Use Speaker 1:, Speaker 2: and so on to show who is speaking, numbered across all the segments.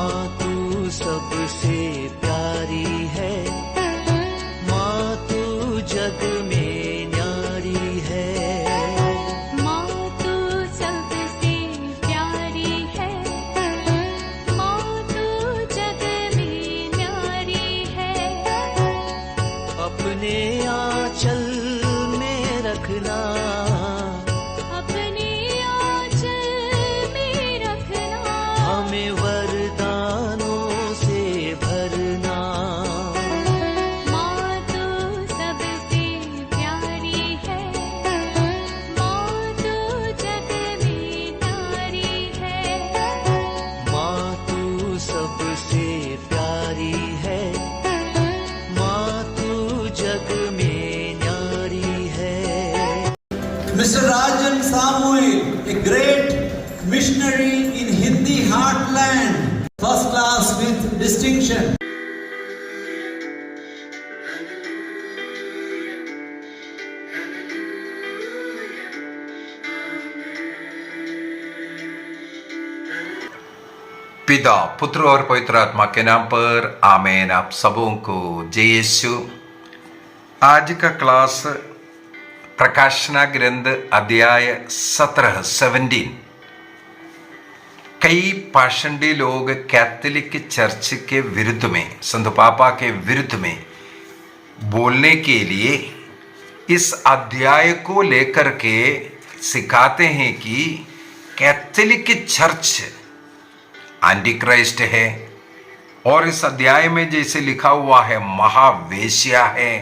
Speaker 1: माँ तू सबसे प्यारी है, माँ तू जग में न्यारी है।
Speaker 2: माँ तू सबसे प्यारी है, माँ तू जग में न्यारी है।
Speaker 1: अपने आंचल में रखना,
Speaker 2: अपने आंचल में रखना।
Speaker 1: हमें वरदानों से भरना।
Speaker 2: माँ तू सबसे प्यारी है, माँ तू जग में न्यारी है।
Speaker 1: माँ तू सबसे प्यारी है, माँ तू जग में न्यारी है।
Speaker 3: Mr. Rajan Samuel, a great missionary in Hindi heartland, first class with distinction.
Speaker 4: पिता, पुत्र और पवित्र आत्मा के नाम पर आमीन। आप सबों को जय यीशु। आज का क्लास प्रकाशना ग्रंथ अध्याय 17। कई पाषंडी लोग कैथोलिक चर्च के विरुद्ध में, संत पापा के विरुद्ध में बोलने के लिए इस अध्याय को लेकर के सिखाते हैं कि कैथोलिक चर्च एंटी क्राइस्ट है, और इस अध्याय में जैसे लिखा हुआ है महावेश्या है,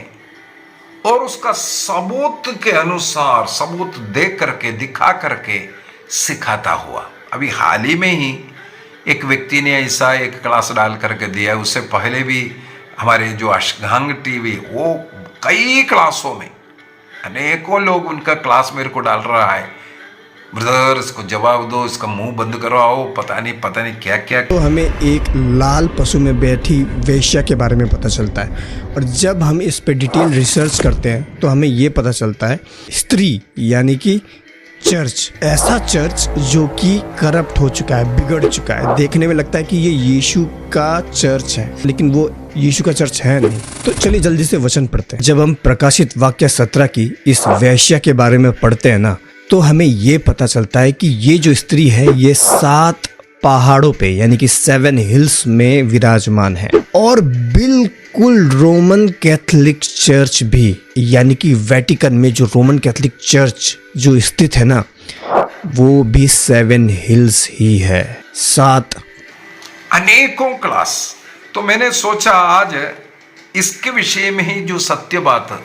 Speaker 4: और उसका सबूत के अनुसार सबूत दे करके दिखा करके सिखाता हुआ। अभी हाल ही में ही एक व्यक्ति ने ऐसा एक क्लास डाल करके दिया। उससे पहले भी हमारे जो अष्टांग टीवी, वो कई क्लासों में अनेकों लोग उनका क्लास मेरे को डाल रहा है, ब्रदर इसको जवाब दो, इसका मुंह बंद करवाओ, पता नहीं क्या क्या।
Speaker 5: तो हमें एक लाल पशु में बैठी वेश्या के बारे में पता चलता है, और जब हम इस पे डिटेल रिसर्च करते हैं तो हमें ये पता चलता है स्त्री यानी कि चर्च, ऐसा चर्च जो कि करप्ट हो चुका है, बिगड़ चुका है। देखने में लगता है कि ये यीशु का चर्च है, लेकिन वो यीशु का चर्च है नहीं। तो चलिए जल्दी से वचन पढ़ते हैं। जब हम प्रकाशित वाक्य 17 की इस वेश्या के बारे में पढ़ते हैं ना, तो हमें ये पता चलता है कि ये जो स्त्री है ये 7 पहाड़ों पे यानी कि 7 हिल्स में विराजमान है, और बिल्कुल रोमन कैथोलिक चर्च भी यानी कि वेटिकन में जो रोमन कैथोलिक चर्च जो स्थित है ना, वो भी 7 हिल्स ही है। 7
Speaker 4: अनेकों क्लास। तो मैंने सोचा आज इसके विषय में ही जो सत्य बात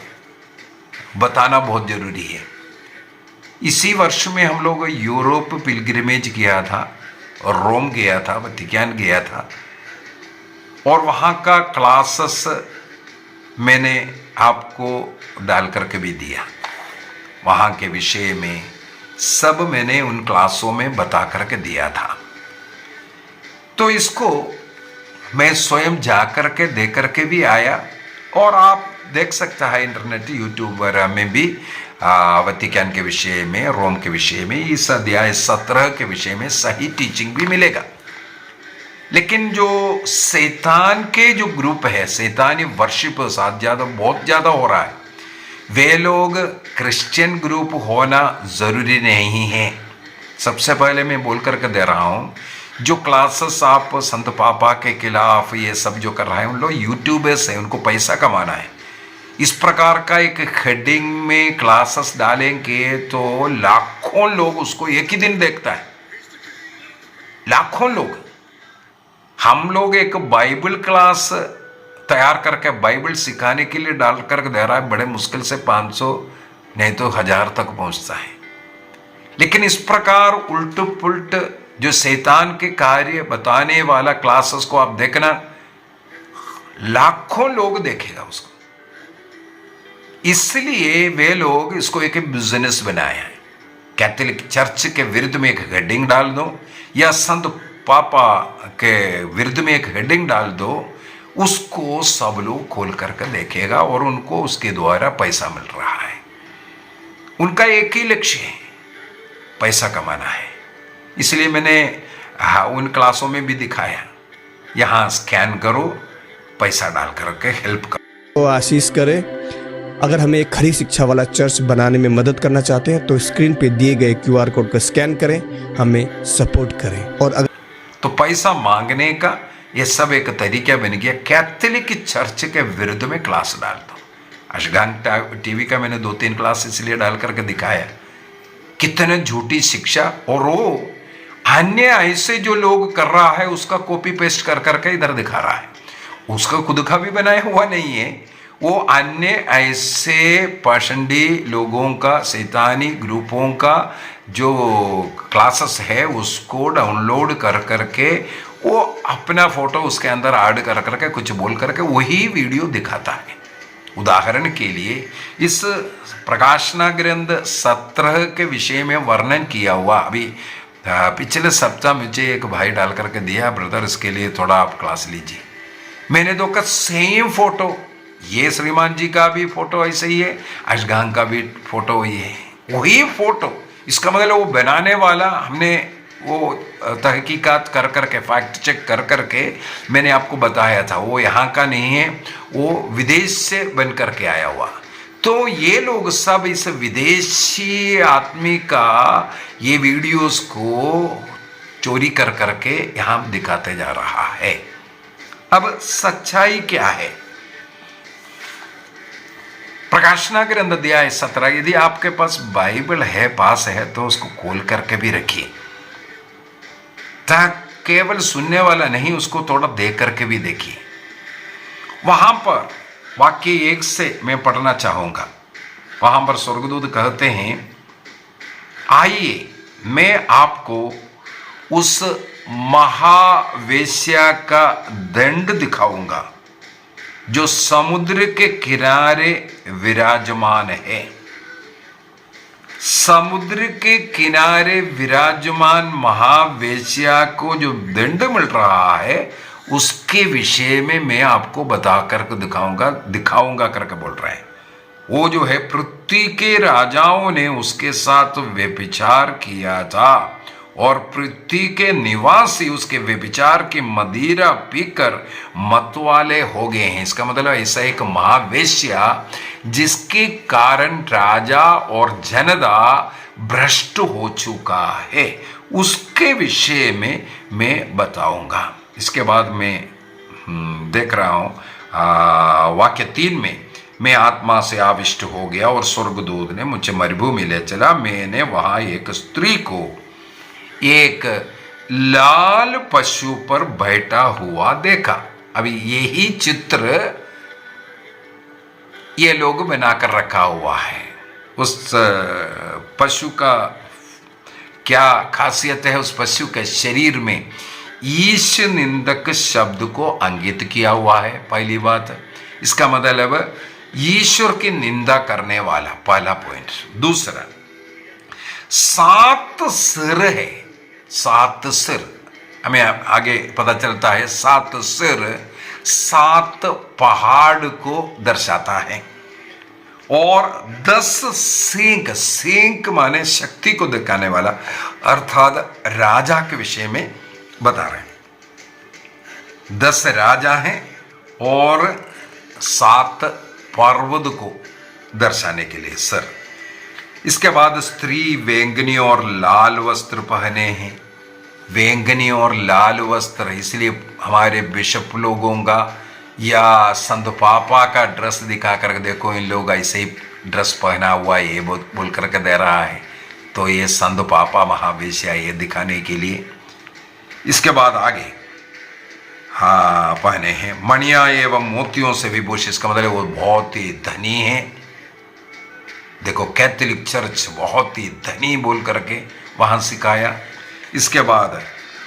Speaker 4: बताना बहुत जरूरी है। इसी वर्ष में हम लोग यूरोप पिलग्रिमेज किया था, और रोम गया था, वतिकान गया था, और वहाँ का क्लासेस मैंने आपको डाल करके भी दिया। वहाँ के विषय में सब मैंने उन क्लासों में बता करके दिया था। तो इसको मैं स्वयं जा करके दे करके भी आया, और आप देख सकता है इंटरनेट यूट्यूब वगैरह में भी वतिकान के विषय में, रोम के विषय में, इस अध्याय 17 के विषय में सही टीचिंग भी मिलेगा। लेकिन जो शैतान के जो ग्रुप है, शैतानी वर्शिप बहुत ज्यादा हो रहा है, वे लोग क्रिश्चियन ग्रुप होना जरूरी नहीं है। सबसे पहले मैं बोल करके दे रहा हूँ, जो क्लासेस आप संत पापा के खिलाफ ये सब जो कर रहे हैं, उन लोग यूट्यूबर्स हैं, उनको पैसा कमाना है। इस प्रकार का एक हेडिंग में क्लासेस डालेंगे तो लाखों लोग उसको एक ही दिन देखता है, लाखों लोग। हम लोग एक बाइबल क्लास तैयार करके बाइबल सिखाने के लिए डाल कर दे रहा है, बड़े मुश्किल से 500 नहीं तो 1000 तक पहुंचता है। लेकिन इस प्रकार उल्ट पुल्ट जो शैतान के कार्य बताने वाला क्लासेस को आप देखना, लाखों लोग देखेगा उसको। इसलिए वे लोग इसको एक बिजनेस बनाया है। कैथोलिक चर्च के विरुद्ध में एक हेडिंग डाल दो, या संत पापा के विरुद्ध में एक हेडिंग डाल दो, उसको सब लोग खोल करके देखेगा, और उनको उसके द्वारा पैसा मिल रहा है। उनका एक ही लक्ष्य है, पैसा कमाना है। इसलिए मैंने उन क्लासों में भी दिखाया यहाँ स्कैन करो, पैसा डाल करके हेल्प करो।
Speaker 5: तो आशीष करे। अगर हमें एक खरी शिक्षा वाला चर्च बनाने में मदद करना चाहते हैं तो स्क्रीन पे दिए गए QR कोड को स्कैन करें, हमें सपोर्ट करें। और अगर
Speaker 4: तो पैसा मांगने का ये सब एक तरीका बन गया। कैथोलिक चर्च के विरुद्ध में क्लास डाल दो। अशगांग टीवी का मैंने 2-3 क्लास इसलिए डाल करके दिखाया कितने झूठी शिक्षा, और वो अन्य ऐसे जो लोग कर रहा है उसका कॉपी पेस्ट कर करके इधर दिखा रहा है। उसका खुद का भी बनाया हुआ नहीं है, वो अन्य ऐसे पाषंडी लोगों का, शैतानी ग्रुपों का जो क्लासेस है उसको डाउनलोड कर करके वो अपना फोटो उसके अंदर ऐड कर करके कुछ बोल करके वही वीडियो दिखाता है। उदाहरण के लिए इस प्रकाशना ग्रंथ 17 के विषय में वर्णन किया हुआ अभी पिछले सप्ताह मुझे एक भाई डाल करके दिया, ब्रदर इसके लिए थोड़ा आप क्लास लीजिए। मैंने दो का सेम फोटो, ये श्रीमान जी का भी फोटो ऐसे ही है, अशगांग का भी फोटो वही है, वही फोटो। इसका मतलब वो बनाने वाला हमने वो तहकीकात कर करके, फैक्ट चेक कर करके मैंने आपको बताया था, वो यहाँ का नहीं है, वो विदेश से बन करके आया हुआ। तो ये लोग सब इस विदेशी आदमी का ये वीडियोस को चोरी कर करके यहाँ दिखाते जा रहा है। अब सच्चाई क्या है? प्रकाशना ग्रंथ अध्याय 17, यदि आपके पास बाइबल है, पास है, तो उसको खोल करके भी रखिए। केवल सुनने वाला नहीं, उसको थोड़ा देख करके भी देखिए। वहां पर वाक्य 1 से मैं पढ़ना चाहूंगा। वहां पर स्वर्गदूत कहते हैं, आइए मैं आपको उस महावेश्या का दंड दिखाऊंगा जो समुद्र के किनारे विराजमान है। समुद्र के किनारे विराजमान महावेश्या को जो दंड मिल रहा है उसके विषय में मैं आपको बता करके दिखाऊंगा करके बोल रहे हैं। वो जो है, पृथ्वी के राजाओं ने उसके साथ व्यभिचार किया था और पृथ्वी के निवासी उसके व्यभिचार की मदिरा पीकर मतवाले हो गए हैं। इसका मतलब ऐसा एक महावेश्या जिसके कारण राजा और जनता भ्रष्ट हो चुका है, उसके विषय में मैं बताऊंगा। इसके बाद मैं देख रहा हूं वाक्य 3 में, मैं आत्मा से आविष्ट हो गया और स्वर्गदूत ने मुझे मरुभूमि ले चला। मैंने वहां एक स्त्री को एक लाल पशु पर बैठा हुआ देखा। अभी यही चित्र ये लोग बनाकर रखा हुआ है। उस पशु का क्या खासियत है? उस पशु के शरीर में ईश निंदक शब्द को अंकित किया हुआ है, पहली बात। इसका मतलब ईश्वर की निंदा करने वाला, पहला पॉइंट। दूसरा, 7 सिर है, 7 सिर, हमें आगे पता चलता है 7 सिर 7 पहाड़ को दर्शाता है और 10 सींग, सींग माने शक्ति को दिखाने वाला, अर्थात राजा के विषय में बता रहे हैं। 10 राजा हैं और 7 पर्वत को दर्शाने के लिए सर। इसके बाद स्त्री बैंगनी और लाल वस्त्र पहने हैं। बैंगनी और लाल वस्त्र इसलिए हमारे बिशप लोगों का या संत पापा का ड्रेस दिखा कर देखो, इन लोग ऐसे ही ड्रेस पहना हुआ ये बोल करके दे रहा है, तो ये संत पापा महावेश्या ये दिखाने के लिए। इसके बाद आगे पहने हैं मणिया एवं मोतियों से विभूषित। इसका मतलब वो बहुत ही धनी है। देखो, कैथोलिक चर्च बहुत ही धनी बोल करके वहां सिखाया। इसके बाद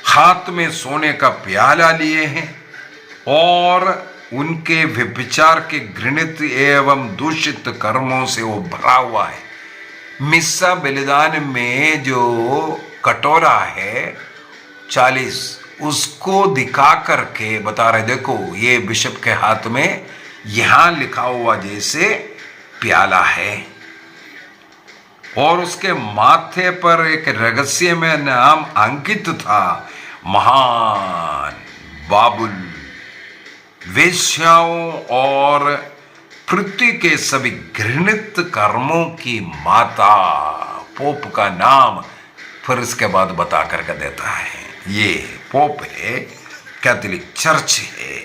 Speaker 4: हाथ में सोने का प्याला लिए हैं और उनके व्यभिचार के घृणित एवं दूषित कर्मों से वो भरा हुआ है। मिस्सा बलिदान में जो कटोरा है 40, उसको दिखा करके बता रहे, देखो ये बिशप के हाथ में यहां लिखा हुआ जैसे प्याला है और उसके माथे पर एक रहस्य में नाम अंकित था, महान बाबुल, वेश्याओं और पृथ्वी के सभी घृणित कर्मों की माता। पोप का नाम फिर इसके बाद बता करके देता है। ये पोप है, कैथोलिक चर्च है।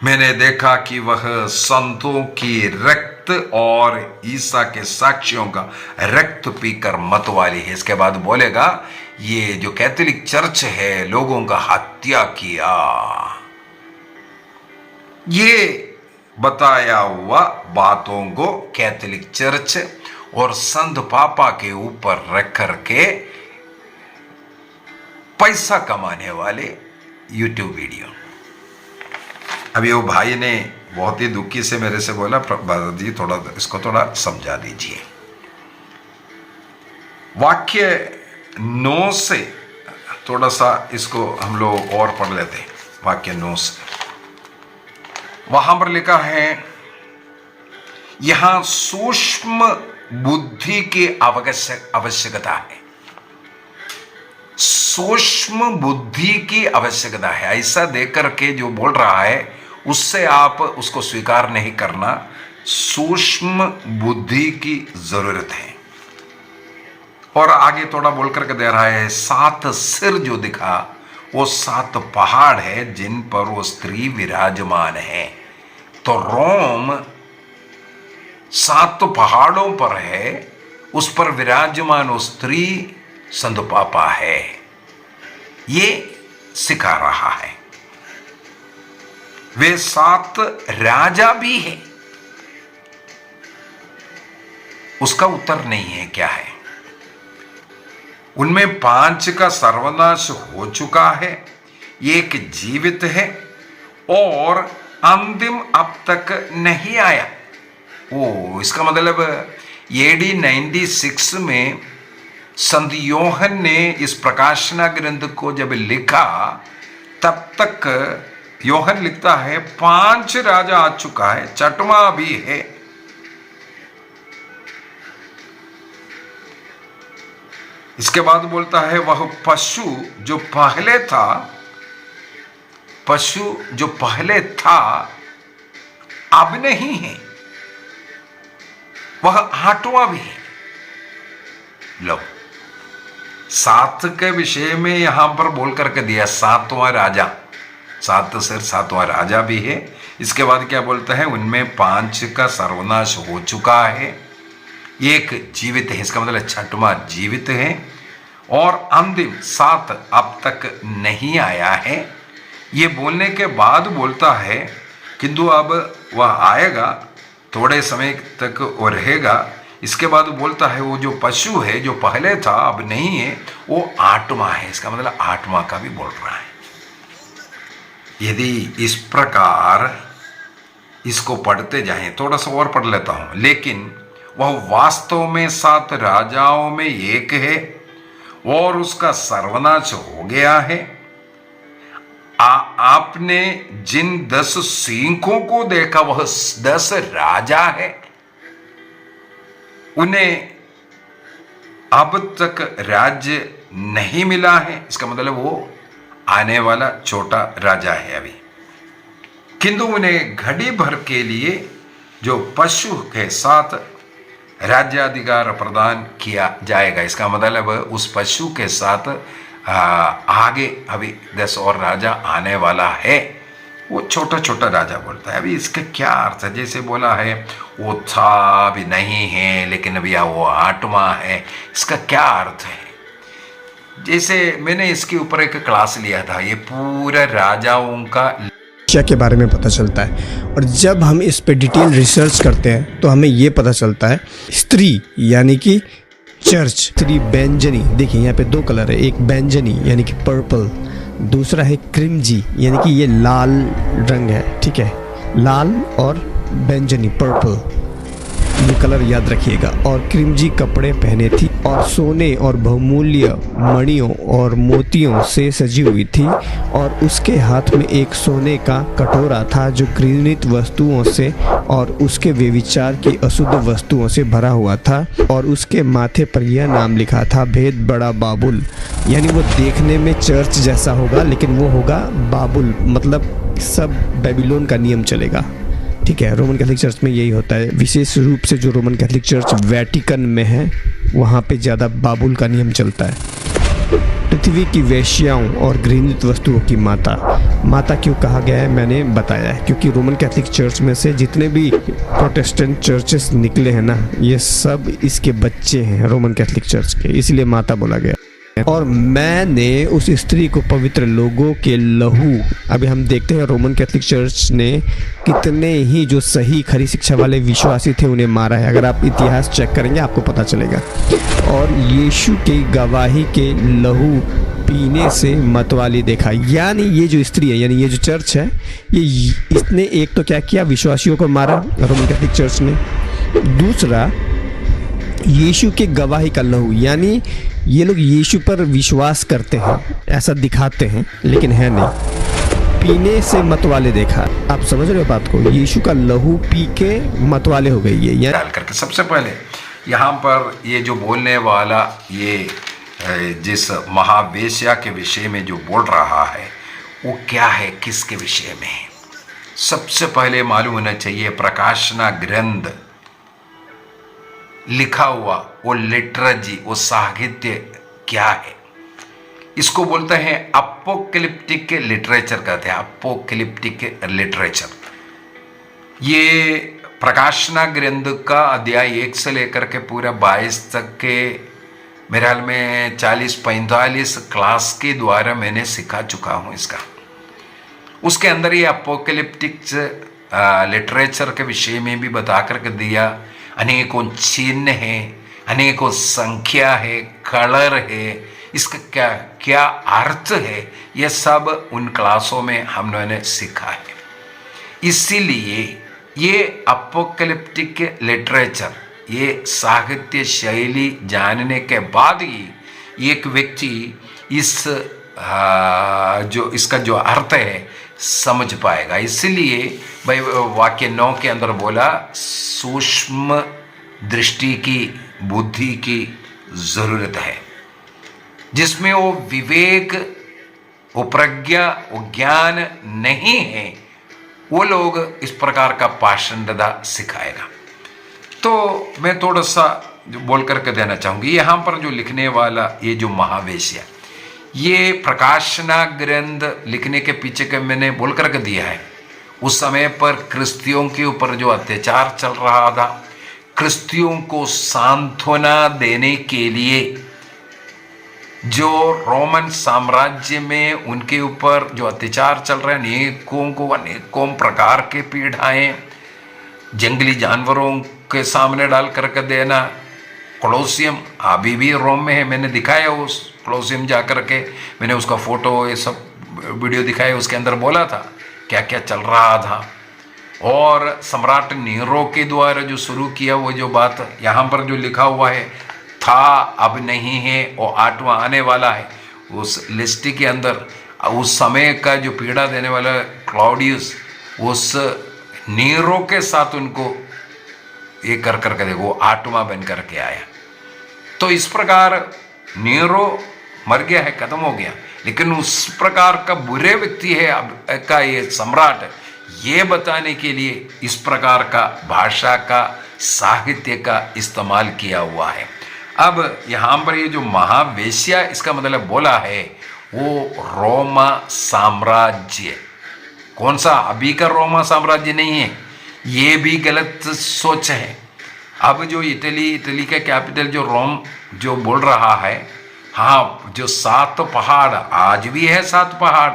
Speaker 4: मैंने देखा कि वह संतों की रक्त और ईसा के साक्षियों का रक्त पीकर मतवाली है। इसके बाद बोलेगा ये जो कैथोलिक चर्च है लोगों का हत्या किया। ये बताया हुआ बातों को कैथोलिक चर्च और संत पापा के ऊपर रख करके पैसा कमाने वाले यूट्यूब वीडियो। अभी वो भाई ने बहुत ही दुखी से मेरे से बोला, जी थोड़ा इसको थोड़ा समझा दीजिए। वाक्य 9 से थोड़ा सा इसको हम लोग और पढ़ लेते हैं। वाक्य 9 से वहां पर लिखा है, यहां सूक्ष्म बुद्धि की आवश्यकता है। सूक्ष्म बुद्धि की आवश्यकता है। ऐसा देख करके जो बोल रहा है उससे आप उसको स्वीकार नहीं करना। सूक्ष्म बुद्धि की जरूरत है। और आगे थोड़ा बोल करके दे रहा है, 7 सिर जो दिखा वो 7 पहाड़ है जिन पर वो स्त्री विराजमान है। तो रोम 7 पहाड़ों पर है, उस पर विराजमान वो स्त्री संत पापा है। ये सिखा रहा है। वे 7 राजा भी है। उसका उत्तर नहीं है क्या है। उनमें 5 का सर्वनाश हो चुका है, 1 जीवित है और अंतिम अब तक नहीं आया। ओ, इसका मतलब AD 96 में संत योहन ने इस प्रकाशना ग्रंथ को जब लिखा तब तक योहन लिखता है 5 राजा आ चुका है, 6वां भी है। इसके बाद बोलता है वह पशु जो पहले था अब नहीं है, वह 8वां भी है। लो, 7 के विषय में यहां पर बोल करके दिया 7वां राजा, 7 सिर 7वां राजा भी है। इसके बाद क्या बोलता है, उनमें 5 का सर्वनाश हो चुका है, 1 जीवित है। इसका मतलब 6वां जीवित है और अंतिम 7 अब तक नहीं आया है। ये बोलने के बाद बोलता है किंतु अब वह आएगा, थोड़े समय तक वो रहेगा। इसके बाद बोलता है वो जो पशु है जो पहले था अब नहीं है, वो 8वां है। इसका मतलब 8वां का भी बोल रहा है। यदि इस प्रकार इसको पढ़ते जाएं, थोड़ा सा और पढ़ लेता हूं, लेकिन वह वास्तव में 7 राजाओं में एक है और उसका सर्वनाश हो गया है। आपने जिन 10 सिंहों को देखा वह 10 राजा है। उन्हें अब तक राज्य नहीं मिला है। इसका मतलब वो आने वाला छोटा राजा है अभी, किंतु उन्हें घड़ी भर के लिए जो पशु के साथ राज्याधिकार प्रदान किया जाएगा। इसका मतलब उस पशु के साथ आगे अभी 10 और राजा आने वाला है। वो छोटा छोटा राजा बोलता है। अभी इसका क्या अर्थ है? जैसे बोला है वो था अभी नहीं है, लेकिन अभी वो 8वां है। इसका क्या अर्थ है? जैसे मैंने इसके ऊपर एक क्लास लिया था, ये पूरा राजाओं का
Speaker 5: के बारे में पता चलता है। और जब हम इस पे डिटेल रिसर्च करते हैं तो हमें ये पता चलता है स्त्री यानी कि चर्च, स्त्री बैंजनी। देखिए यहाँ पे 2 कलर है, एक बैंजनी यानी कि पर्पल, दूसरा है क्रिमजी यानी कि ये लाल रंग है। ठीक है, लाल और बैंजनी पर्पल, ये कलर याद रखिएगा, और क्रिमजी कपड़े पहने थी और सोने और बहुमूल्य मणियों और मोतियों से सजी हुई थी, और उसके हाथ में एक सोने का कटोरा था जो घृणित वस्तुओं से और उसके व्यभिचार की अशुद्ध वस्तुओं से भरा हुआ था, और उसके माथे पर यह नाम लिखा था, भेद बड़ा बाबुल। यानी वो देखने में चर्च जैसा होगा लेकिन वो होगा बाबुल, मतलब सब बेबीलोन का नियम चलेगा। ठीक है, रोमन कैथोलिक चर्च में यही होता है, विशेष रूप से जो रोमन कैथोलिक चर्च वेटिकन में है वहाँ पे ज़्यादा बाबुल का नियम चलता है। पृथ्वी की वेश्याओं और घृणित वस्तुओं की माता क्यों कहा गया है मैंने बताया है, क्योंकि रोमन कैथोलिक चर्च में से जितने भी प्रोटेस्टेंट चर्चेस निकले हैं ना, ये सब इसके बच्चे हैं रोमन कैथोलिक चर्च के, इसलिए माता बोला गया। और मैंने उस स्त्री को पवित्र लोगों के लहू, अभी हम देखते हैं रोमन कैथोलिक चर्च ने कितने ही जो सही खरी शिक्षा वाले विश्वासी थे उन्हें मारा है। अगर आप इतिहास चेक करेंगे आपको पता चलेगा। और यीशु की गवाही के लहू पीने से मतवाली देखा। यानी ये जो स्त्री है, यानी ये जो चर्च है, ये इसने एक तो क्या किया, विश्वासियों को मारा रोमन कैथोलिक चर्च ने। दूसरा, यीशु के गवाही का लहू, यानी ये लोग यीशु पर विश्वास करते हैं, ऐसा दिखाते हैं लेकिन है नहीं। पीने से मतवाले देखा। आप समझ रहे हो बात को, यीशु का लहू पी के मतवाले हो गई है।
Speaker 4: डाल करके सबसे पहले यहाँ पर ये जो बोलने वाला ये जिस महावेश्या के विषय में जो बोल रहा है वो क्या है, किसके विषय में है। सबसे पहले मालूम होना चाहिए प्रकाशना ग्रंथ लिखा हुआ वो लिटरेचर, वो साहित्य क्या है। इसको बोलते हैं अपोकलिप्टिक लिटरेचर, कहते हैं अपोकलिप्टिक लिटरेचर। ये प्रकाशना ग्रंथ का अध्याय 1 से लेकर के पूरा 22 तक के मेरे ख्याल में 40-45 क्लास के द्वारा मैंने सिखा चुका हूँ इसका। उसके अंदर ये अपोकलिप्टिक लिटरेचर के विषय में भी बता करके दिया। अनेकों चिन्ह है, अनेकों संख्या है, कलर है, इसका क्या क्या अर्थ है, ये सब उन क्लासों में हम लोगों ने सीखा है। इसीलिए ये अपोकलिप्टिक लिटरेचर, ये साहित्य शैली जानने के बाद ही एक व्यक्ति इस जो इसका जो अर्थ है समझ पाएगा। इसलिए भाई वाक्य 9 के अंदर बोला, सूक्ष्म दृष्टि की, बुद्धि की जरूरत है, जिसमें वो विवेक, वो प्रज्ञा, वो ज्ञान नहीं है, वो लोग इस प्रकार का पाषंडता सिखाएगा। तो मैं थोड़ा सा जो बोल करके देना चाहूँगी, यहाँ पर जो लिखने वाला ये जो महावेश्या, ये प्रकाशना ग्रंथ लिखने के पीछे के मैंने बोल करके दिया है। उस समय पर क्रिस्तियों के ऊपर जो अत्याचार चल रहा था, क्रिस्तियों को सांत्वना देने के लिए जो रोमन साम्राज्य में उनके ऊपर जो अत्याचार चल रहे हैं, अनेकों प्रकार के पीड़ाएं, जंगली जानवरों के सामने डाल करके देना। कोलोसियम अभी भी रोम में है, मैंने दिखाया उस कोलोसियम जा कर के, मैंने उसका फोटो ये सब वीडियो दिखाया। उसके अंदर बोला था क्या क्या चल रहा था। और सम्राट नीरो के द्वारा जो शुरू किया वो जो बात यहाँ पर जो लिखा हुआ है, था अब नहीं है और 8वां आने वाला है, उस लिस्ट के अंदर उस समय का जो पीड़ा देने वाला क्लॉडियस, उस नीरो के साथ उनको ये कर करके देखो 8वां बन करके आया। तो इस प्रकार नीरो मर गया है, खत्म हो गया, लेकिन उस प्रकार का बुरे व्यक्ति है अब का ये सम्राट, ये बताने के लिए इस प्रकार का भाषा का, साहित्य का इस्तेमाल किया हुआ है। अब यहाँ पर ये जो महावेश्या, इसका मतलब बोला है वो रोमा साम्राज्य। कौन सा? अभी का रोमा साम्राज्य नहीं है, ये भी गलत सोच है। अब जो इटली का कैपिटल जो रोम जो बोल रहा है, हाँ, जो 7 पहाड़ आज भी है, 7 पहाड़,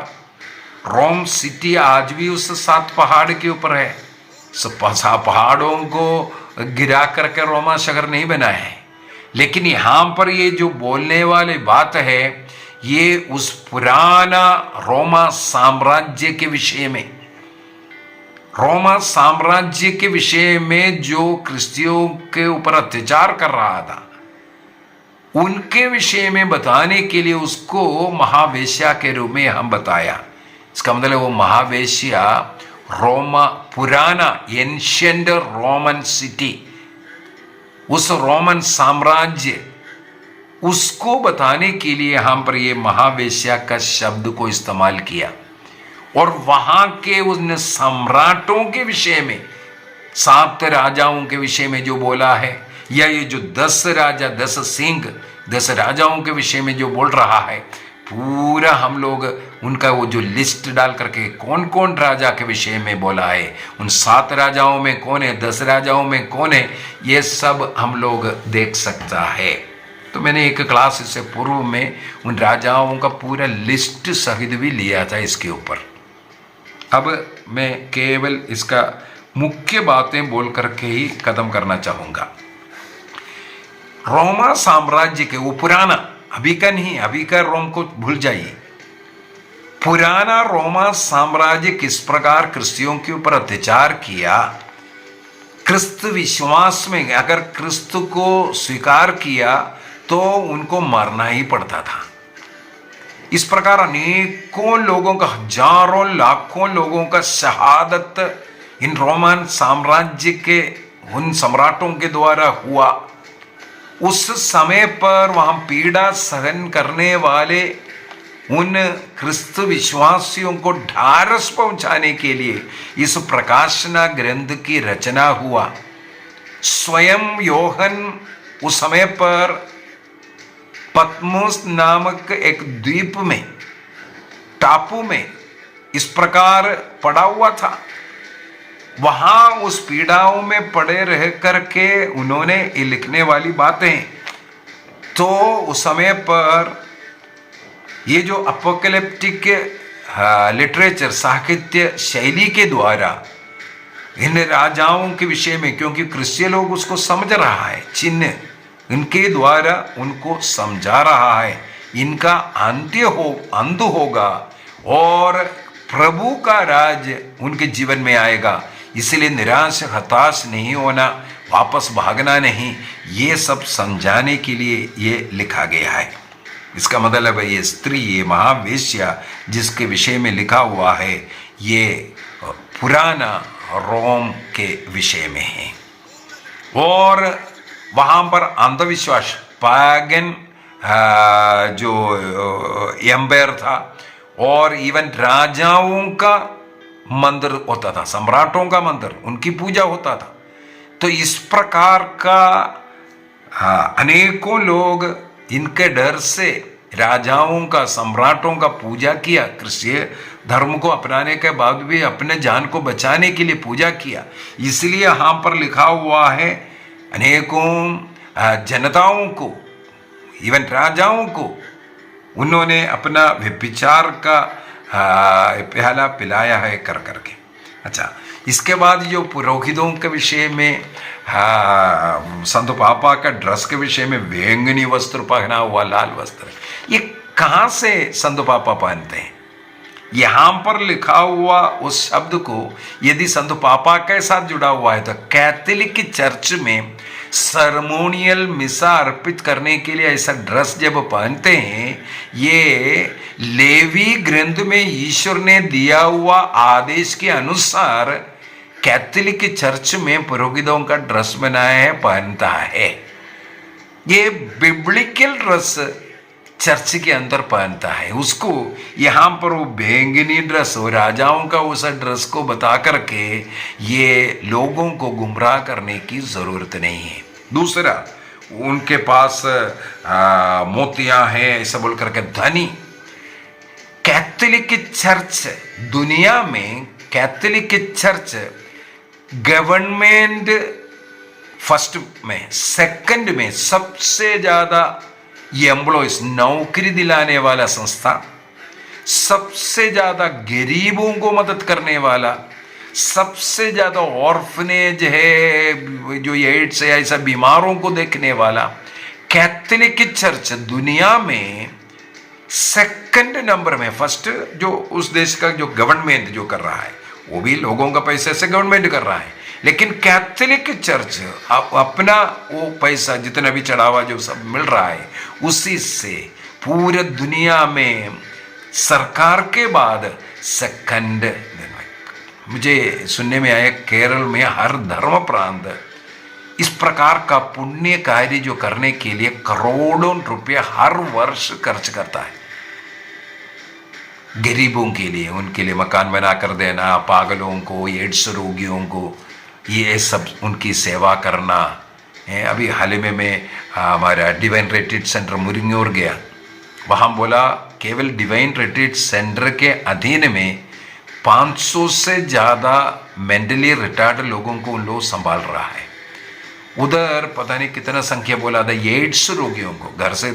Speaker 4: रोम सिटी आज भी उस 7 पहाड़ के ऊपर है। पहाड़ों को गिरा करके रोमा शहर नहीं बनाया है। लेकिन यहाँ पर ये जो बोलने वाली बात है, ये उस पुराना रोमा साम्राज्य के विषय में, रोमा साम्राज्य के विषय में जो क्रिश्चियों के ऊपर अत्याचार कर रहा था, उनके विषय में बताने के लिए उसको महावेश्या के रूप में हम बताया। इसका मतलब वो महावेश्या रोमा पुराना एंशिएंट रोमन सिटी, उस रोमन साम्राज्य, उसको बताने के लिए हम पर ये महावेश्या का शब्द को इस्तेमाल किया। और वहां के उन सम्राटों के विषय में, 7 राजाओं के विषय में जो बोला है, या ये जो 10 राजा 10 सिंह 10 राजाओं के विषय में जो बोल रहा है, पूरा हम लोग उनका वो जो लिस्ट डाल करके कौन कौन राजा के विषय में बोला है, उन 7 राजाओं में कौन है, 10 राजाओं में कौन है, ये सब हम लोग देख सकता है। तो मैंने एक क्लास से पूर्व में उन राजाओं का पूरा लिस्ट सहित भी लिया था इसके ऊपर। अब मैं केवल इसका मुख्य बातें बोल करके ही खत्म करना चाहूँगा। रोमा साम्राज्य के, वो पुराना, अभी का नहीं, अभी का रोम को भूल जाइए। पुराना रोमा साम्राज्य किस प्रकार क्रिश्चियों के ऊपर अत्याचार किया, क्रिस्त विश्वास में अगर क्रिस्त को स्वीकार किया तो उनको मरना ही पड़ता था। इस प्रकार अनेकों लोगों का, हजारों लाखों लोगों का शहादत इन रोमन साम्राज्य के उन सम्राटों के द्वारा हुआ। उस समय पर वहां पीड़ा सहन करने वाले उन क्रिस्त विश्वासियों को ढारस पहुंचाने के लिए इस प्रकाशना ग्रंथ की रचना हुआ। स्वयं योहन उस समय पर पत्मोस नामक एक द्वीप में, टापू में इस प्रकार पड़ा हुआ था। वहां उस पीड़ाओं में पड़े रह करके उन्होंने ये लिखने वाली बातें, तो उस समय पर ये जो अपोकैलिप्टिक लिटरेचर, साहित्य शैली के द्वारा इन राजाओं के विषय में, क्योंकि क्रिश्चियन लोग उसको समझ रहा है, चिन्ह इनके द्वारा उनको समझा रहा है, इनका अंत होगा और प्रभु का राज उनके जीवन में आएगा। इसलिए निराश हताश नहीं होना, वापस भागना नहीं, ये सब समझाने के लिए ये लिखा गया है। इसका मतलब है ये स्त्री, ये महावेश्या जिसके विषय में लिखा हुआ है, ये पुराना रोम के विषय में है। और वहाँ पर अंधविश्वास, पैगन जो एम्पायर था, और इवन राजाओं का मंदिर होता था, सम्राटों का मंदिर, उनकी पूजा होता था। तो इस प्रकार का अनेकों लोग इनके डर से राजाओं का, सम्राटों का पूजा किया। क्रिश्चियन धर्म को अपनाने के बाद भी अपने जान को बचाने के लिए पूजा किया। इसलिए यहाँ पर लिखा हुआ है, अनेकों जनताओं को, इवन राजाओं को उन्होंने अपना व्यभिचार का प्याला पिलाया है कर करके। अच्छा, इसके बाद जो पुरोहितों के विषय में, संत पापा का ड्रेस के विषय में, बैंगनी वस्त्र पहना हुआ, लाल वस्त्र, ये कहाँ से संत पापा पहनते हैं? यहाँ पर लिखा हुआ उस शब्द को यदि संत पापा के साथ जुड़ा हुआ है तो कैथोलिक चर्च में सरमोनियल मिसा अर्पित करने के लिए ऐसा ड्रेस जब पहनते हैं, ये लेवी ग्रंथ में ईश्वर ने दिया हुआ आदेश के अनुसार कैथोलिक चर्च में पुरोहितों का ड्रेस बनाया है, पहनता है। ये बिब्लिकल ड्रेस चर्च के अंदर पहनता है। उसको यहाँ पर वो बैंगनी ड्रेस और राजाओं का उस ड्रेस को बता करके ये लोगों को गुमराह करने की जरूरत नहीं है। दूसरा, उनके पास मोतियां हैं ऐसा बोल करके धनी। कैथोलिक चर्च दुनिया में, कैथोलिक चर्च गवर्नमेंट फर्स्ट में, सेकंड में सबसे ज्यादा एम्प्लॉयज, नौकरी दिलाने वाला संस्था, सबसे ज्यादा गरीबों को मदद करने वाला, सबसे ज्यादा ऑर्फनेज है जो एड्स है ऐसा बीमारों को देखने वाला, कैथोलिक चर्च दुनिया में सेकंड नंबर में, फर्स्ट जो उस देश का जो गवर्नमेंट जो कर रहा है वो भी लोगों का पैसे से गवर्नमेंट कर रहा है, लेकिन कैथोलिक चर्च अपना वो पैसा जितना भी चढ़ावा जो सब मिल रहा है उसी से पूरे दुनिया में सरकार के बाद सेकंड। मुझे सुनने में आया केरल में हर धर्म प्रांत इस प्रकार का पुण्य कार्य जो करने के लिए करोड़ों रुपए हर वर्ष खर्च करता है। गरीबों के लिए, उनके लिए मकान बना कर देना, पागलों को, एड्स रोगियों को, ये सब उनकी सेवा करना है। अभी हाल ही में मैं हमारा डिवाइन रिट्रीट सेंटर मुरिंगोर गया, वहाँ बोला केवल डिवाइन रिट्रीट सेंटर के अधीन में 500 से ज़्यादा मेंटली रिटार्ड लोगों को उन लोग संभाल रहा है। उधर पता नहीं कितना संख्या बोला था एड्स रोगियों को घर से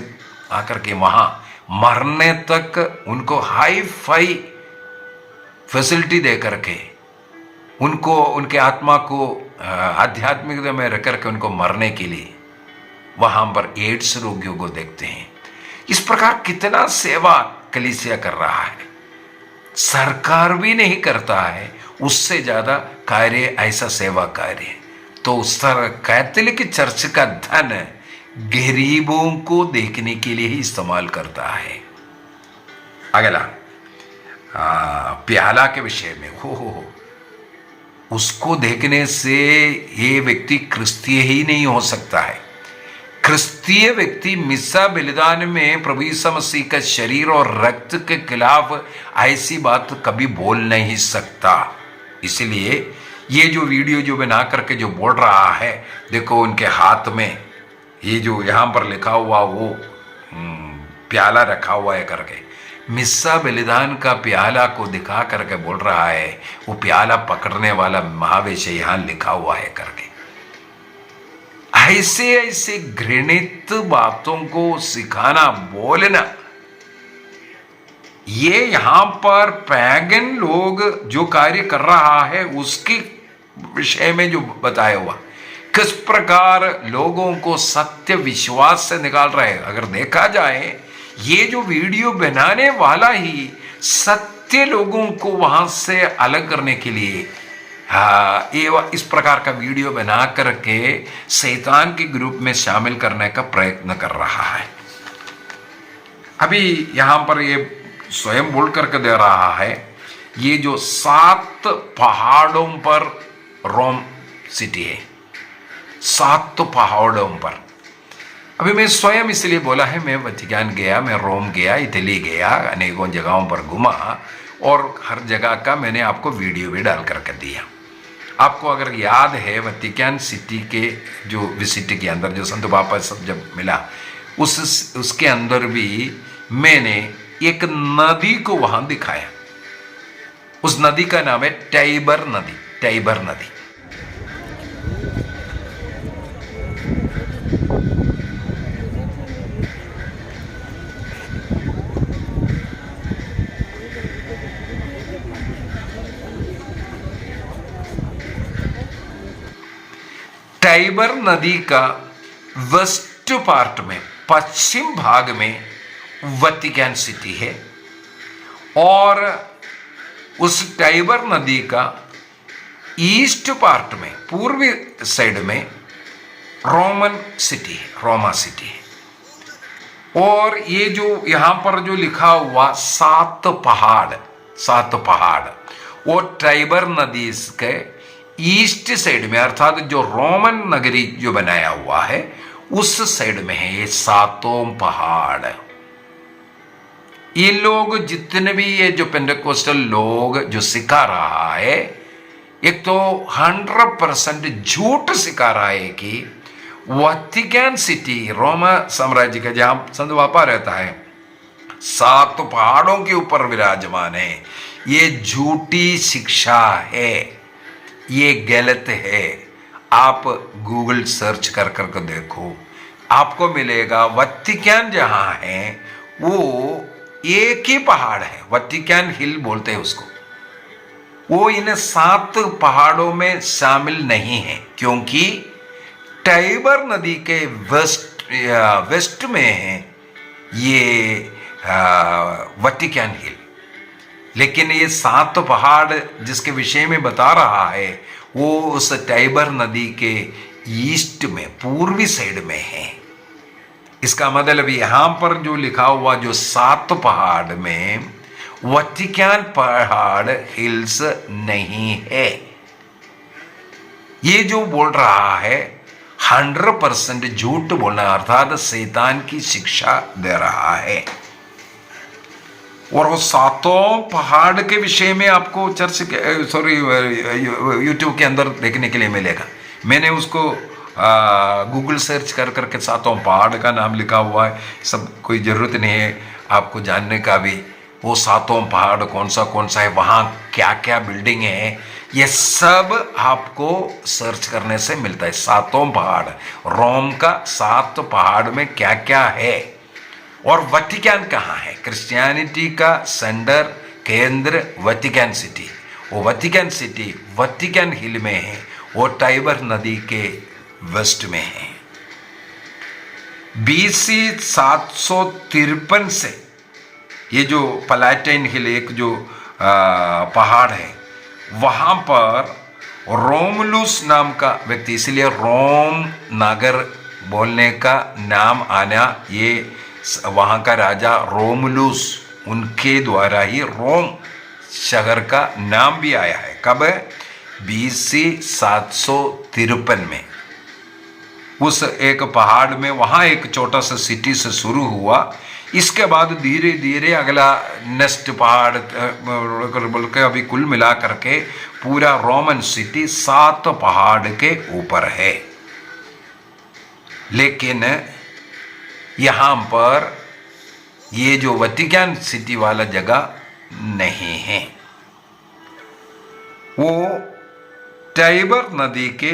Speaker 4: आकर के वहाँ मरने तक उनको हाई फाई फैसिलिटी दे करके उनको उनके आत्मा को आध्यात्मिकता में रख करके उनको मरने के लिए वहाँ पर एड्स रोगियों को देखते हैं। इस प्रकार कितना सेवा कलीसिया कर रहा है, सरकार भी नहीं करता है, उससे ज़्यादा कार्य ऐसा सेवा कार्य। तो कैथोलिक चर्च का धन गरीबों को देखने के लिए ही इस्तेमाल करता है। अगला प्याला के विषय में हो उसको देखने से ये व्यक्ति क्रिस्तीय ही नहीं हो सकता है। क्रिस्तीय व्यक्ति मिस्सा बलिदान में प्रभु यीशु मसीह का शरीर और रक्त के खिलाफ ऐसी बात कभी बोल नहीं सकता। इसलिए ये जो वीडियो जो बना करके जो बोल रहा है, देखो उनके हाथ में ये जो यहाँ पर लिखा हुआ वो प्याला रखा हुआ है करके, मिस्सा बलिदान का प्याला को दिखा करके बोल रहा है वो प्याला पकड़ने वाला महावेश यहाँ लिखा हुआ है करके। ऐसे ऐसे घृणित बातों को सिखाना, बोलना, ये यहां पर पैगन लोग जो कार्य कर रहा है उसके विषय में जो बताया हुआ, किस प्रकार लोगों को सत्य विश्वास से निकाल रहे हैं। अगर देखा जाए ये जो वीडियो बनाने वाला ही सत्य लोगों को वहां से अलग करने के लिए ये इस प्रकार का वीडियो बना करके शैतान के ग्रुप में शामिल करने का प्रयत्न कर रहा है। अभी यहां पर ये स्वयं बोल करके दे रहा है, ये जो 7 पहाड़ों पर रोम सिटी है, 7 पहाड़ों पर। अभी मैं स्वयं इसलिए बोला है, मैं वतिकान गया, मैं रोम गया, इटली गया, अनेकों जगहों पर घुमा और हर जगह का मैंने आपको वीडियो भी डाल करके दिया। आपको अगर याद है वतिकान सिटी के जो विजिट के अंदर जो संत पापा सब जब मिला उसके अंदर भी मैंने एक नदी को वहां दिखाया। उस नदी का नाम है टाइबर नदी। टाइबर नदी टाइबर नदी का वेस्ट पार्ट में, पश्चिम भाग में वतिकान सिटी है और उस टाइबर नदी का ईस्ट पार्ट में, पूर्वी साइड में रोमन सिटी है, रोमा सिटी है। और ये जो यहां पर जो लिखा हुआ 7 पहाड़ वो टाइबर नदी के ईस्ट साइड में, अर्थात जो रोमन नगरी जो बनाया हुआ है उस साइड में है ये 7 पहाड़। ये लोग जितने भी ये जो पेंटेकोस्टल लोग जो सिखा रहा है, एक तो 100% झूठ सिखा रहा है कि वतिकान सिटी रोमा साम्राज्य का जहां संत पापा रहता है 7 पहाड़ों के ऊपर विराजमान है। ये झूठी शिक्षा है, ये गलत है। आप गूगल सर्च कर करके देखो, आपको मिलेगा वतिकान जहां है वो एक ही पहाड़ है, वतिकान हिल बोलते हैं उसको। वो इन 7 पहाड़ों में शामिल नहीं है क्योंकि टाइबर नदी के वेस्ट में है ये वतिकान हिल। लेकिन ये 7 पहाड़ जिसके विषय में बता रहा है वो उस टाइबर नदी के ईस्ट में, पूर्वी साइड में है। इसका मतलब यहां पर जो लिखा हुआ जो 7 पहाड़ में वटिकन पहाड़ हिल्स नहीं है। ये जो बोल रहा है 100% झूठ बोलना, अर्थात शैतान की शिक्षा दे रहा है। और वो 7 पहाड़ के विषय में आपको यूट्यूब के अंदर देखने के लिए मिलेगा। मैंने उसको गूगल सर्च कर करके 7 पहाड़ का नाम लिखा हुआ है। सब कोई ज़रूरत नहीं है आपको जानने का भी, वो 7 पहाड़ कौन सा है, वहाँ क्या क्या बिल्डिंग है, ये सब आपको सर्च करने से मिलता है। 7 पहाड़, रोम का 7 पहाड़ में क्या क्या है। और वटिकन कहाँ है? क्रिश्चियनिटी का सेंटर, केंद्र वटिकन सिटी। वो वटिकन सिटी वटिकन हिल में है, वो टाइबर नदी के वेस्ट में है। BC 753 से ये जो पलाटाइन हिल एक जो पहाड़ है, वहां पर रोमुलुस नाम का व्यक्ति, इसलिए रोम नगर बोलने का नाम आना, ये वहां का राजा रोमुलुस, उनके द्वारा ही रोम शहर का नाम भी आया है। कब? BC 753 में उस एक पहाड़ में, वहां एक छोटा सा सिटी से शुरू हुआ। इसके बाद धीरे धीरे अगला नेक्स्ट पहाड़ बोल के अभी कुल मिला करके पूरा रोमन सिटी 7 पहाड़ के ऊपर है। लेकिन यहां पर ये जो वटिकन सिटी वाला जगह नहीं है, वो टाइबर नदी के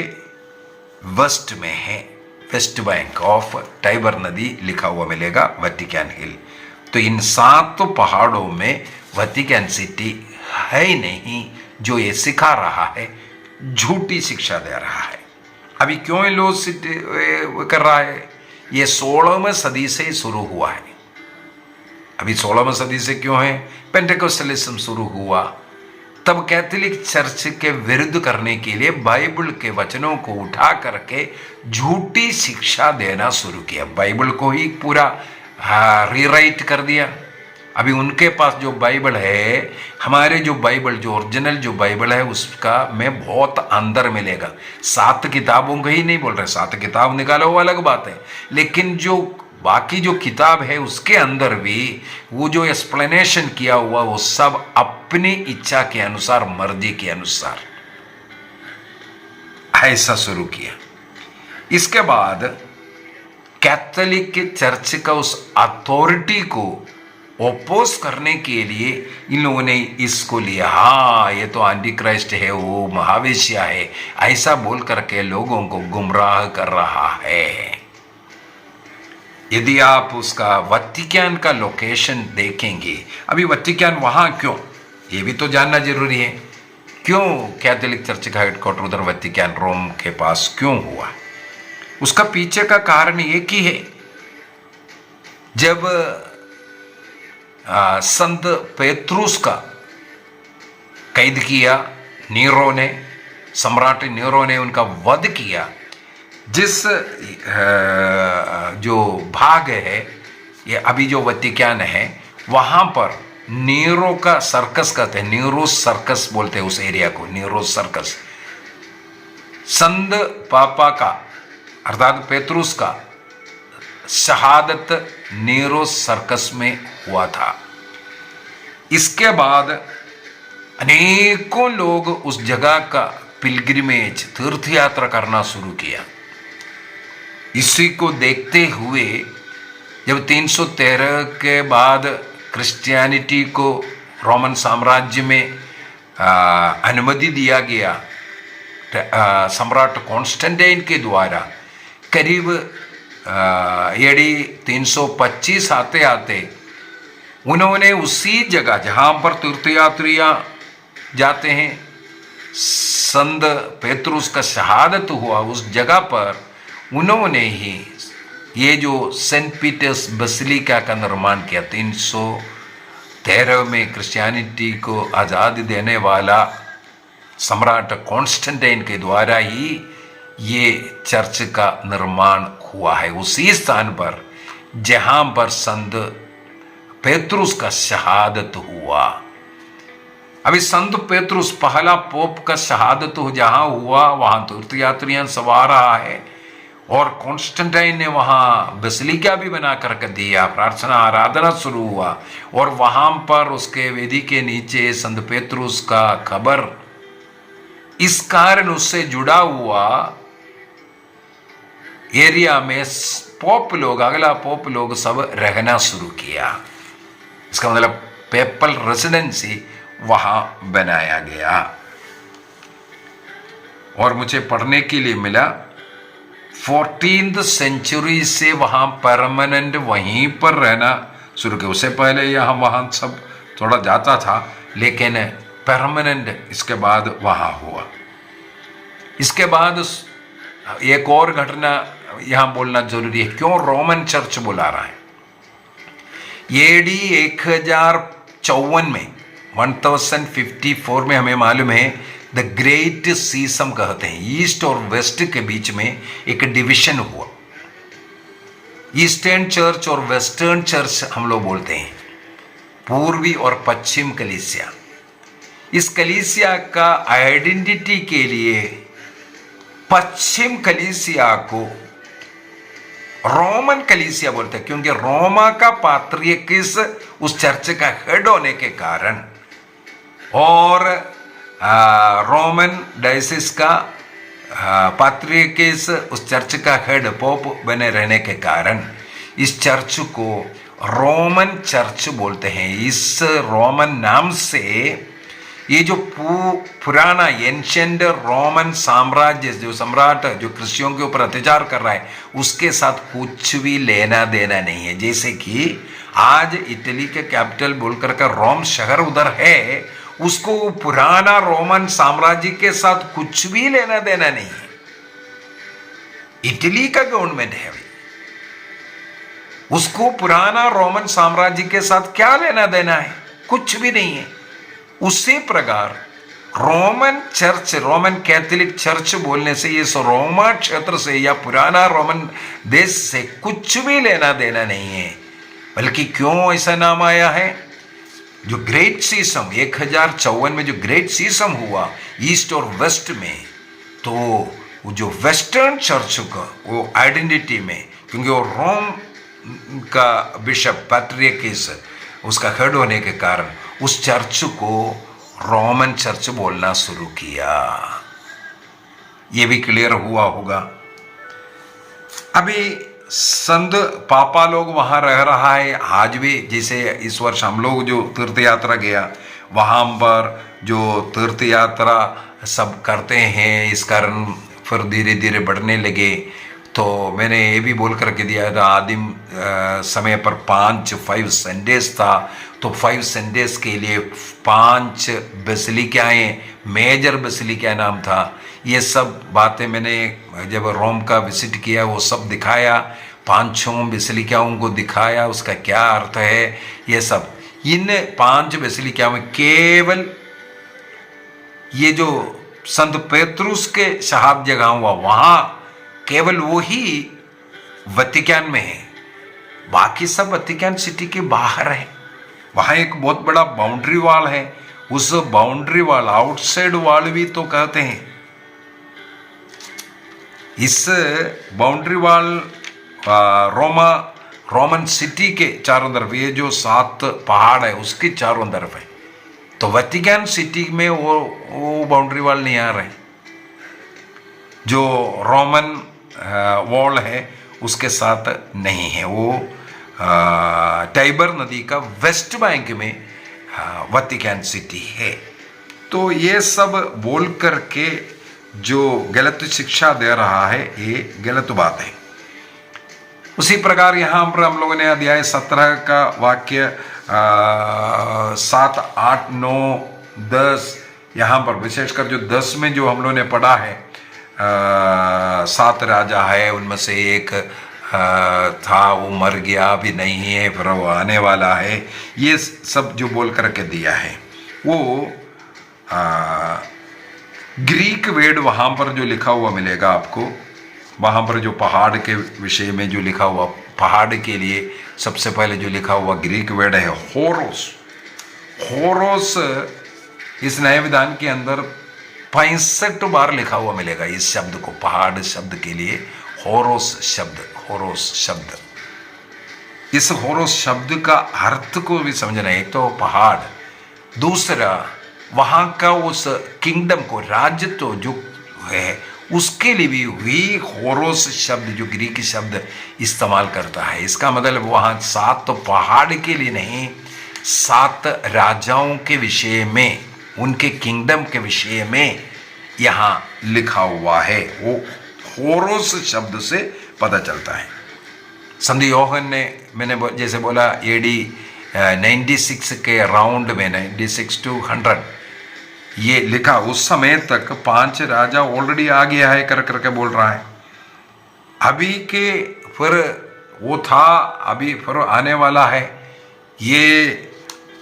Speaker 4: वेस्ट में है। वेस्ट बैंक ऑफ टाइबर नदी लिखा हुआ मिलेगा, वटिकन हिल। तो इन 7 पहाड़ों में वटिकन सिटी है ही नहीं, जो ये सिखा रहा है, झूठी शिक्षा दे रहा है। अभी क्यों ये लोग कर रहा है? ये 16वीं सदी से शुरू हुआ है। अभी 16वीं सदी से क्यों है? पेंटेकोस्टलिज्म शुरू हुआ, तब कैथोलिक चर्च के विरुद्ध करने के लिए बाइबल के वचनों को उठा करके झूठी शिक्षा देना शुरू किया। बाइबल को ही पूरा रीराइट कर दिया। अभी उनके पास जो बाइबल है, हमारे जो बाइबल, जो ओरिजिनल जो बाइबल है, उसका में बहुत अंदर मिलेगा। 7 किताबों को ही नहीं बोल रहे, 7 किताब निकालो वो अलग बात है, लेकिन जो बाकी जो किताब है उसके अंदर भी वो जो एक्सप्लेनेशन किया हुआ, वो सब अपनी इच्छा के अनुसार, मर्जी के अनुसार ऐसा शुरू किया। इसके बाद कैथोलिक चर्च का उस अथॉरिटी को ओपोज करने के लिए इन लोगों ने इसको लिया। हाँ, ये तो एंटी क्राइस्ट है, वो महावेश्या है, ऐसा बोल करके लोगों को गुमराह कर रहा है। यदि आप उसका वटिकन का लोकेशन देखेंगे, अभी वटिकन वहां क्यों, ये भी तो जानना जरूरी है। क्यों कैथोलिक चर्च का हेडक्वार्टर उधर वटिकन रोम के पास क्यों हुआ? उसका पीछे का कारण एक ही है। जब संत पेत्रुस का कैद किया नीरो ने, सम्राट नीरो ने उनका वध किया, जिस जो भाग है ये अभी जो वटिकन है, वहां पर नीरो का सर्कस कहते हैं, नीरो सर्कस बोलते हैं उस एरिया को, नीरो सर्कस। संत पापा का अर्थात पेत्रुस का शहादत नीरो सर्कस में हुआ था। इसके बाद अनेकों लोग उस जगह का पिलग्रिमेज, तीर्थ यात्रा करना शुरू किया। इसी को देखते हुए जब 313 के बाद क्रिश्चियनिटी को रोमन साम्राज्य में अनुमति दिया गया सम्राट कॉन्स्टेंटाइन के द्वारा, करीब AD 325 आते आते उन्होंने उसी जगह जहाँ पर तीर्थयात्रियाँ जाते हैं, संत पेत्रुस का शहादत हुआ, उस जगह पर उन्होंने ही ये जो सेंट पीटर्स बसिलिका का निर्माण किया 13 में क्रिश्चियनिटी को आज़ादी देने वाला सम्राट कॉन्स्टेंटाइन के द्वारा ही ये चर्च का निर्माण हुआ है, उसी स्थान पर जहां पर संत पेत्रुस का शहादत हुआ। अभी संत पेत्रुस पहला पोप का शहादत जहां हुआ वहां तीर्थयात्रियां सवा रहा है, और कॉन्स्टेंटाइन ने वहां बेसिलिका भी बना करके दिया, प्रार्थना आराधना शुरू हुआ, और वहां पर उसके वेदी के नीचे संत पेत्रुस का कब्र इस कारण उससे जुड़ा हुआ एरिया में पोप लोग, अगला पोप लोग सब रहना शुरू किया। इसका मतलब पेपल रेसिडेंसी वहां बनाया गया। और मुझे पढ़ने के लिए मिला 14th सेंचुरी से वहां परमानेंट वहीं पर रहना शुरू किया। उससे पहले यहाँ वहां सब थोड़ा जाता था, लेकिन परमानेंट इसके बाद वहां हुआ। इसके बाद एक और घटना यहां बोलना जरूरी है, क्यों रोमन चर्च बुला रहा है। एडी 1054 में 1054 में हमें मालूम है द ग्रेट सीसम कहते हैं, ईस्ट और वेस्ट के बीच में एक डिवीजन हुआ। ईस्टर्न चर्च और वेस्टर्न चर्च हम लोग बोलते हैं, पूर्वी और पश्चिम कलीसिया। इस कलीसिया का आइडेंटिटी के लिए पश्चिम कलीसिया को रोमन कलीसिया बोलते हैं, क्योंकि रोमा का पात्रियर्किस उस चर्च का हेड होने के कारण, और रोमन डायसिस का पात्रियर्किस उस चर्च का हेड पोप बने रहने के कारण इस चर्च को रोमन चर्च बोलते हैं। इस रोमन नाम से ये जो पुराना एंशिएंट रोमन साम्राज्य, जो सम्राट जो क्रिश्चियों के ऊपर अत्याचार कर रहा है, उसके साथ कुछ भी लेना देना नहीं है। जैसे कि आज इटली के कैपिटल बोलकर का रोम शहर उधर है, उसको पुराना रोमन साम्राज्य के साथ कुछ भी लेना देना नहीं है। इटली का गवर्नमेंट है, उसको पुराना रोमन साम्राज्य के साथ क्या लेना देना है, कुछ भी नहीं है। उसी प्रकार Roman church, Roman Catholic church बोलने से ये रोमा क्षेत्र से या पुराना रोमन देश से कुछ भी लेना देना नहीं है। बल्कि क्यों ऐसा नाम आया है, जो ग्रेट सीसम 1054 में जो ग्रेट सीसम हुआ ईस्ट और वेस्ट में, तो वो जो वेस्टर्न चर्च का वो आइडेंटिटी में, क्योंकि वो रोम का बिशप पैट्रियर्किस उसका हेड होने के कारण उस चर्च को रोमन चर्च बोलना शुरू किया। ये भी क्लियर हुआ होगा। अभी संत पापा लोग वहां रह रहा है आज भी। जैसे इस वर्ष हम लोग जो तीर्थ यात्रा गया, वहां पर जो तीर्थ यात्रा सब करते हैं, इस कारण फिर धीरे धीरे बढ़ने लगे। तो मैंने ये भी बोल करके दिया था, आदिम समय पर 5 संडेज था, तो 5 संडेज के लिए 5 बेसिलिकाएँ, मेजर बेसिलिका नाम था। ये सब बातें मैंने जब रोम का विजिट किया वो सब दिखाया, 5 बेसिलिकाओं को दिखाया, उसका क्या अर्थ है ये सब। इन 5 बेसिलिका में केवल ये जो संत पेत्रुस के शहादत जगह हुआ वहाँ केवल वो ही वतिकान में है, बाकी सब वतिकान सिटी के बाहर है। वहाँ एक बहुत बड़ा बाउंड्री वॉल है, उस बाउंड्री वॉल, आउटसाइड वॉल भी तो कहते हैं। इस बाउंड्री वॉल रोमन सिटी के चारों तरफ, ये जो 7 पहाड़ है उसके चारों तरफ है। तो वतिकान सिटी में वो बाउंड्री वॉल नहीं आ रहे। जो रोमन वॉल है उसके साथ नहीं है, वो टाइबर नदी का वेस्ट बैंक में वतिकान सिटी है। तो ये सब बोल करके जो गलत शिक्षा दे रहा है ये गलत बात है। उसी प्रकार यहाँ पर हम लोगों ने अध्याय 17 का वाक्य 7, 8, 9, 10 यहाँ पर विशेषकर जो 10 में जो हम लोगों ने पढ़ा है, 7 राजा है, उनमें से एक था, वो मर गया, अभी नहीं है, फिर वो आने वाला है, ये सब जो बोल करके दिया है वो ग्रीक वेद वहाँ पर जो लिखा हुआ मिलेगा आपको, वहाँ पर जो पहाड़ के विषय में जो लिखा हुआ, पहाड़ के लिए सबसे पहले जो लिखा हुआ ग्रीक वेद है होरोस। होरोस इस नए विधान के अंदर 65 बार लिखा हुआ मिलेगा इस शब्द को, पहाड़ शब्द के लिए होरोस शब्द, होरोस शब्द। इस होरोस शब्द का अर्थ को भी समझना है। एक तो पहाड़, दूसरा वहाँ का उस किंगडम को, राज्य तो जो है उसके लिए भी हुई होरोस शब्द, जो ग्रीक शब्द इस्तेमाल करता है। इसका मतलब वहाँ 7 तो पहाड़ के लिए नहीं, 7 राजाओं के विषय में, उनके किंगडम के विषय में यहाँ लिखा हुआ है। वो होरोस शब्द से पता चलता है। संत योहन ने, मैंने जैसे बोला, एडी 96 के राउंड में, 96 to 100 ये लिखा। उस समय तक 5 राजा ऑलरेडी आ गया है करके बोल रहा है। अभी के फिर वो था, अभी फिर आने वाला है। ये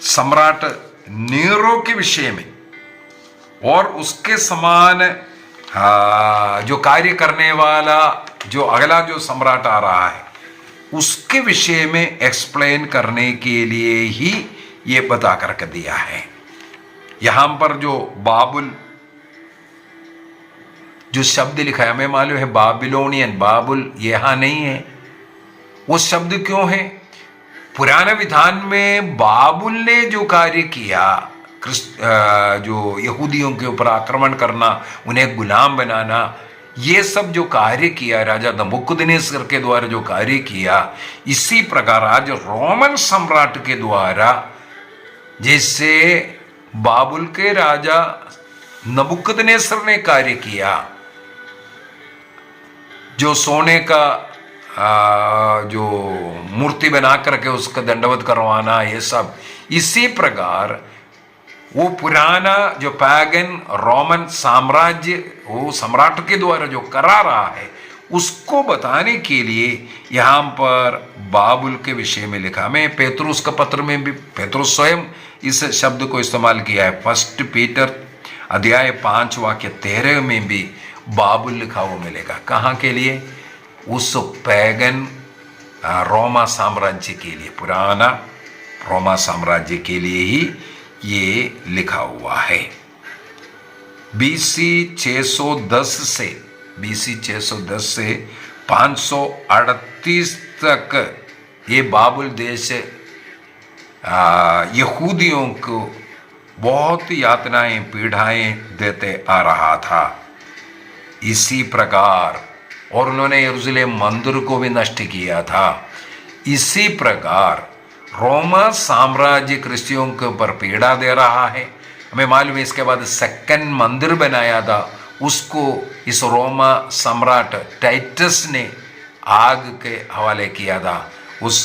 Speaker 4: सम्राट नीरो के विषय में और उसके समान जो कार्य करने वाला जो अगला जो सम्राट आ रहा है उसके विषय में एक्सप्लेन करने के लिए ही ये बता करके दिया है। यहां पर जो बाबुल जो शब्द लिखा है, हमें मालूम है बाबिलोनियन, बाबुल यहां नहीं है। वो शब्द क्यों है? पुराने विधान में बाबुल ने जो कार्य किया, जो यहूदियों के ऊपर आक्रमण करना, उन्हें गुलाम बनाना, ये सब जो कार्य किया राजा नबूकदनेस्सर के द्वारा जो कार्य किया, इसी प्रकार आज रोमन सम्राट के द्वारा, जैसे बाबुल के राजा नबूकदनेस्सर ने कार्य किया, जो सोने का जो मूर्ति बना करके उसका दंडवत करवाना, ये सब इसी प्रकार वो पुराना जो पैगन रोमन साम्राज्य, वो सम्राट के द्वारा जो करा रहा है, उसको बताने के लिए यहाँ पर बाबुल के विषय में लिखा। मैं पेतरुस का पत्र में भी पेतरुस स्वयं इस शब्द को इस्तेमाल किया है। 1 पीटर अध्याय 5 वाक्य 13 में भी बाबुल लिखा हुआ मिलेगा। कहाँ के लिए? उस पैगन रोमा साम्राज्य के लिए, पुराना रोमा साम्राज्य के लिए ही ये लिखा हुआ है। BC 610 से 538 तक ये बाबुल देश यहूदियों को बहुत यातनाएं, पीड़ाएं देते आ रहा था। इसी प्रकार, और उन्होंने यरूशलेम मंदिर को भी नष्ट किया था। इसी प्रकार रोमा साम्राज्य क्रिश्चियों के ऊपर पीड़ा दे रहा है। हमें मालूम है इसके बाद 2nd मंदिर बनाया था, उसको इस रोमा सम्राट टाइटस ने आग के हवाले किया था। उस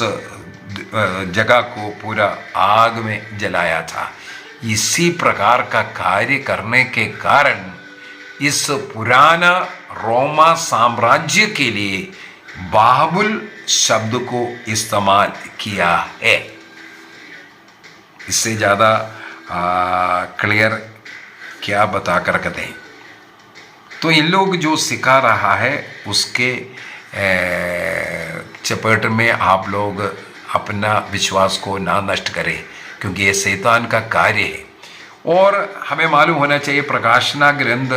Speaker 4: जगह को पूरा आग में जलाया था। इसी प्रकार का कार्य करने के कारण इस पुराना रोमा साम्राज्य के लिए बाबुल शब्द को इस्तेमाल किया है। इससे ज़्यादा क्लियर क्या बता कर कहते हैं? तो इन लोग जो सिखा रहा है उसके चपेट में आप लोग अपना विश्वास को ना नष्ट करें, क्योंकि ये शैतान का कार्य है। और हमें मालूम होना चाहिए प्रकाशना ग्रंथ,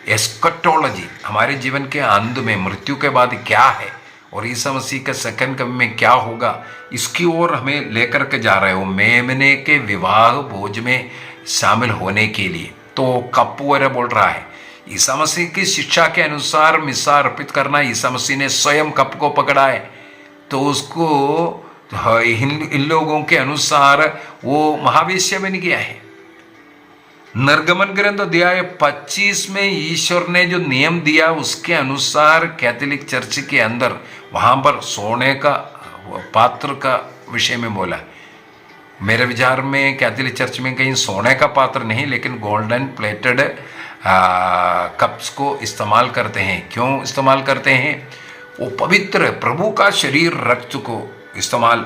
Speaker 4: एस्कटोलॉजी, हमारे जीवन के अंत में मृत्यु के बाद क्या है और ईसा मसीह के सेकंड कम में क्या होगा, इसकी ओर हमें लेकर के जा रहे हो मेमने के विवाह भोज में शामिल होने के लिए। तो कप वगैरह बोल रहा है, ईसा मसीह की शिक्षा के अनुसार मिसा अर्पित करना। ईसा मसीह ने स्वयं कप को पकड़ा है, तो उसको इन लोगों के अनुसार वो महावेश्य बन गया है। निर्गमन ग्रंथ अध्याय 25 में ईश्वर ने जो नियम दिया उसके अनुसार कैथोलिक चर्च के अंदर वहाँ पर सोने का पात्र का विषय में बोला। मेरे विचार में कैथोलिक चर्च में कहीं सोने का पात्र नहीं, लेकिन गोल्डन प्लेटेड कप्स को इस्तेमाल करते हैं। क्यों इस्तेमाल करते हैं? वो पवित्र प्रभु का शरीर रक्त को इस्तेमाल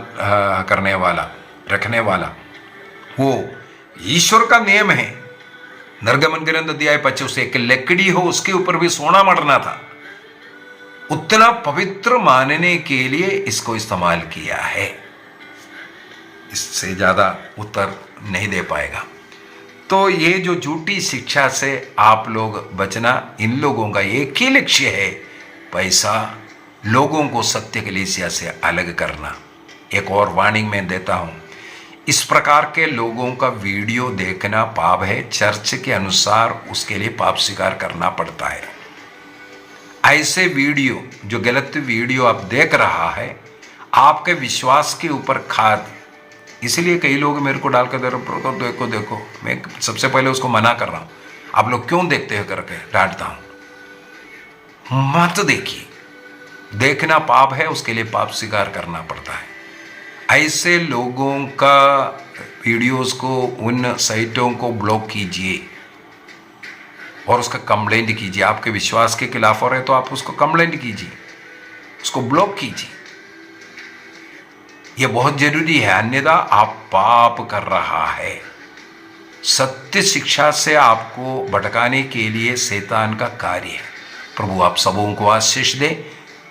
Speaker 4: करने वाला, रखने वाला, वो ईश्वर का नियम है। निर्गमन ग्रंथ अध्याय 25 एक लकड़ी हो उसके ऊपर भी सोना मढ़ना था। उतना पवित्र मानने के लिए इसको इस्तेमाल किया है। इससे ज्यादा उत्तर नहीं दे पाएगा। तो ये जो झूठी शिक्षा से आप लोग बचना, इन लोगों का एक ही लक्ष्य है, पैसा, लोगों को सत्य कलीसिया से अलग करना। एक और वार्निंग मैं देता हूं, इस प्रकार के लोगों का वीडियो देखना पाप है। चर्च के अनुसार उसके लिए पाप स्वीकार करना पड़ता है। ऐसे वीडियो, जो गलत वीडियो आप देख रहा है, आपके विश्वास के ऊपर खाद, इसलिए कई लोग मेरे को डालकर दे रहे, देखो देखो, मैं सबसे पहले उसको मना कर रहा हूं, आप लोग क्यों देखते हो करके डांटता हूं। मत देखिए, देखना पाप है, उसके लिए पाप स्वीकार करना पड़ता है। ऐसे लोगों का वीडियोस को, उन साइटों को ब्लॉक कीजिए और उसका कंप्लेंट कीजिए। आपके विश्वास के खिलाफ हो रहे तो आप उसको कंप्लेंट कीजिए, उसको ब्लॉक कीजिए। यह बहुत जरूरी है, अन्यथा आप पाप कर रहा है। सत्य शिक्षा से आपको भटकाने के लिए शैतान का कार्य है। प्रभु आप सबों को आशीष दे,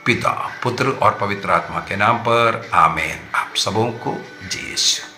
Speaker 4: पिता, पुत्र और पवित्र आत्मा के नाम पर, आमीन। आप सबों को जय यीशु।